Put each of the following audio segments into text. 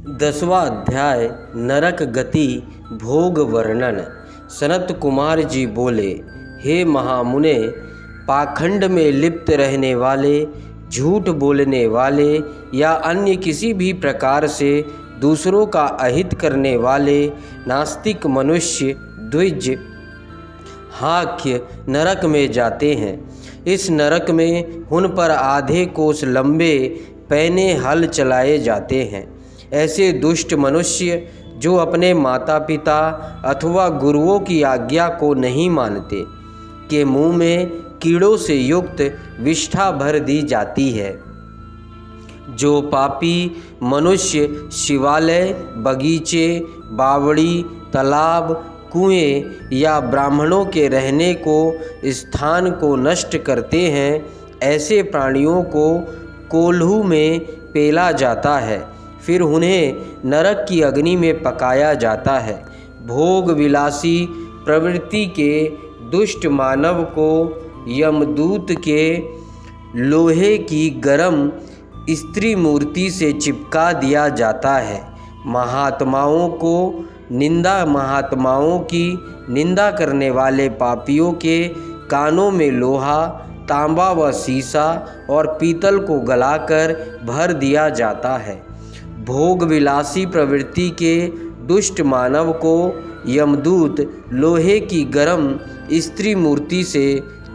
10वां अध्याय नरक गति भोग वर्णन। सनत कुमार जी बोले, हे महामुने, पाखंड में लिप्त रहने वाले, झूठ बोलने वाले या अन्य किसी भी प्रकार से दूसरों का अहित करने वाले नास्तिक मनुष्य द्विज हाक्य नरक में जाते हैं। इस नरक में उन पर आधे कोस लंबे पैने हल चलाए जाते हैं। ऐसे दुष्ट मनुष्य जो अपने माता पिता अथवा गुरुओं की आज्ञा को नहीं मानते, के मुंह में कीड़ों से युक्त विष्ठा भर दी जाती है। जो पापी मनुष्य शिवालय, बगीचे, बावड़ी, तालाब, कुएं या ब्राह्मणों के रहने को स्थान को नष्ट करते हैं, ऐसे प्राणियों को कोल्हू में पेला जाता है, फिर उन्हें नरक की अग्नि में पकाया जाता है। भोग विलासी प्रवृत्ति के दुष्ट मानव को यमदूत के लोहे की गरम स्त्री मूर्ति से चिपका दिया जाता है। महात्माओं की निंदा करने वाले पापियों के कानों में लोहा, तांबा व सीसा और पीतल को गलाकर भर दिया जाता है। भोग विलासी प्रवृत्ति के दुष्ट मानव को यमदूत लोहे की गरम स्त्री मूर्ति से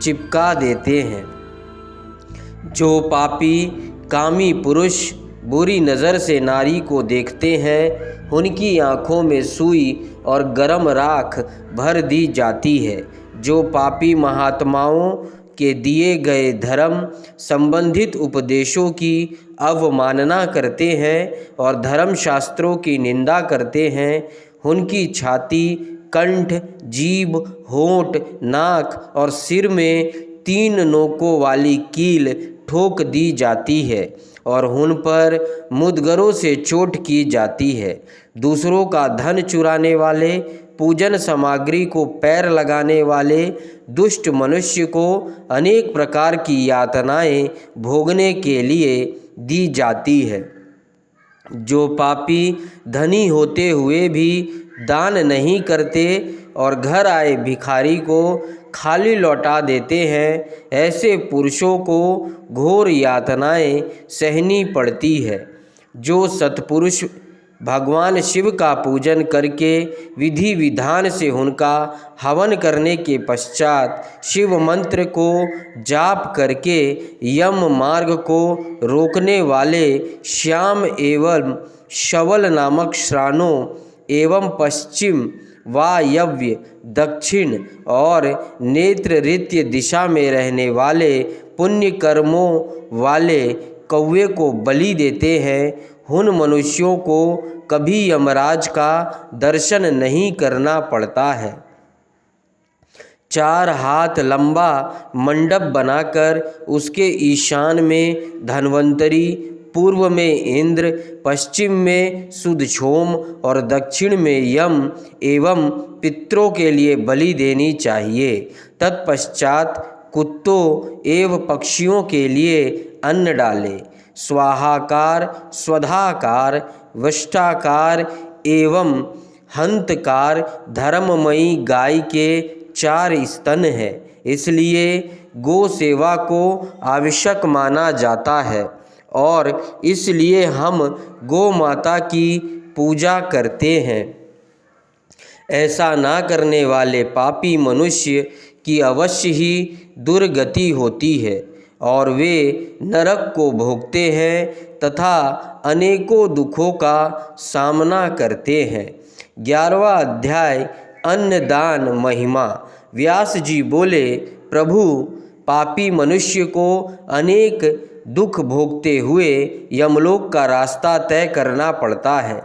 चिपका देते हैं। जो पापी कामी पुरुष बुरी नज़र से नारी को देखते हैं, उनकी आँखों में सुई और गरम राख भर दी जाती है। जो पापी महात्माओं के दिए गए धर्म संबंधित उपदेशों की अवमानना करते हैं और धर्म शास्त्रों की निंदा करते हैं, उनकी छाती, कंठ, जीभ, होंठ, नाक और सिर में 3 नोकों वाली कील ठोक दी जाती है और उन पर मुद्गरों से चोट की जाती है। दूसरों का धन चुराने वाले, पूजन सामग्री को पैर लगाने वाले दुष्ट मनुष्य को अनेक प्रकार की यातनाएं भोगने के लिए दी जाती है। जो पापी धनी होते हुए भी दान नहीं करते और घर आए भिखारी को खाली लौटा देते हैं, ऐसे पुरुषों को घोर यातनाएं सहनी पड़ती है। जो सत्पुरुष भगवान शिव का पूजन करके विधि विधान से उनका हवन करने के पश्चात शिव मंत्र को जाप करके यम मार्ग को रोकने वाले श्याम एवं शवल नामक श्रानों एवं पश्चिम, वायव्य, दक्षिण और नेत्र रीत्य दिशा में रहने वाले पुण्य कर्मों वाले कौवे को बलि देते हैं, उन मनुष्यों को कभी यमराज का दर्शन नहीं करना पड़ता है। 4 हाथ लंबा मंडप बनाकर उसके ईशान में धन्वंतरी, पूर्व में इंद्र, पश्चिम में सुदक्षोम और दक्षिण में यम एवं पितरों के लिए बलि देनी चाहिए। तत्पश्चात कुत्तों एवं पक्षियों के लिए अन्न डाले। स्वाहाकार, स्वधाकार, वष्टाकार एवं हंतकार धर्ममयी गाय के 4 स्तन हैं, इसलिए गो सेवा को आवश्यक माना जाता है और इसलिए हम गौ माता की पूजा करते हैं। ऐसा ना करने वाले पापी मनुष्य की अवश्य ही दुर्गति होती है और वे नरक को भोगते हैं तथा अनेकों दुखों का सामना करते हैं। 11वां अध्याय अन्नदान महिमा। व्यास जी बोले, प्रभु, पापी मनुष्य को अनेक दुख भोगते हुए यमलोक का रास्ता तय करना पड़ता है।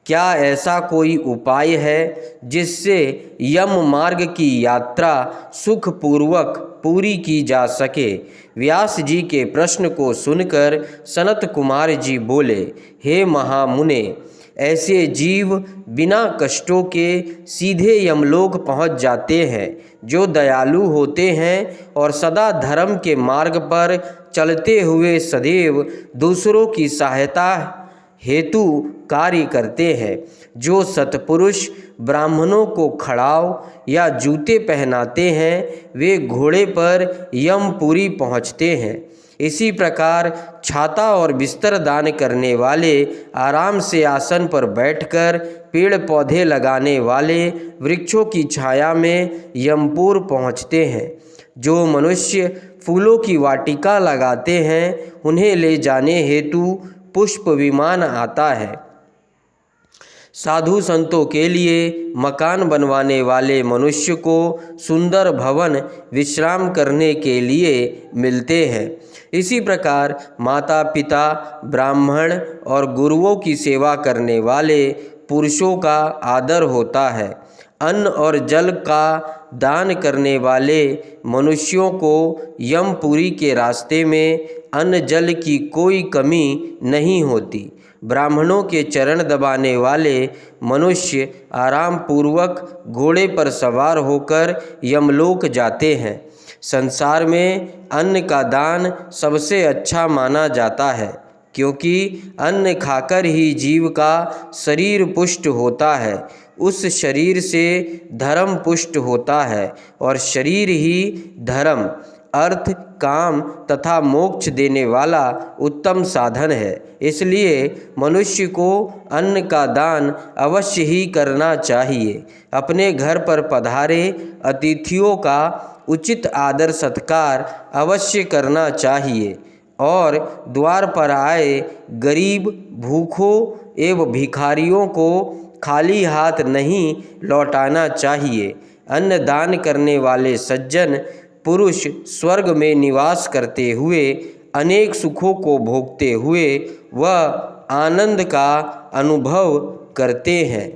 क्या ऐसा कोई उपाय है जिससे यम मार्ग की यात्रा सुखपूर्वक पूरी की जा सके? व्यास जी के प्रश्न को सुनकर सनत कुमार जी बोले, हे महामुने, ऐसे जीव बिना कष्टों के सीधे यमलोक पहुंच जाते हैं। जो दयालु होते हैं और सदा धर्म के मार्ग पर चलते हुए सदैव दूसरों की सहायता हेतु कार्य करते हैं। जो सत्पुरुष ब्राह्मणों को खड़ाव या जूते पहनाते हैं वे घोड़े पर यमपुरी पहुँचते हैं। इसी प्रकार छाता और बिस्तर दान करने वाले आराम से आसन पर बैठकर पेड़ पौधे लगाने वाले वृक्षों की छाया में यमपुर पहुँचते हैं। जो मनुष्य फूलों की वाटिका लगाते हैं उन्हें ले जाने हेतु पुष्प विमान आता है। साधु संतों के लिए मकान बनवाने वाले मनुष्य को सुंदर भवन विश्राम करने के लिए मिलते हैं। इसी प्रकार माता पिता ब्राह्मण और गुरुओं की सेवा करने वाले पुरुषों का आदर होता है। अन्न और जल का दान करने वाले मनुष्यों को यमपुरी के रास्ते में अन्न जल की कोई कमी नहीं होती। ब्राह्मणों के चरण दबाने वाले मनुष्य आराम पूर्वक घोड़े पर सवार होकर यमलोक जाते हैं। संसार में अन्न का दान सबसे अच्छा माना जाता है, क्योंकि अन्न खाकर ही जीव का शरीर पुष्ट होता है। उस शरीर से धर्म पुष्ट होता है और शरीर ही धर्म, अर्थ, काम तथा मोक्ष देने वाला उत्तम साधन है। इसलिए मनुष्य को अन्न का दान अवश्य ही करना चाहिए। अपने घर पर पधारे अतिथियों का उचित आदर सत्कार अवश्य करना चाहिए और द्वार पर आए गरीब, भूखों एवं भिखारियों को खाली हाथ नहीं लौटाना चाहिए। अन्न दान करने वाले सज्जन पुरुष स्वर्ग में निवास करते हुए अनेक सुखों को भोगते हुए वह आनंद का अनुभव करते हैं।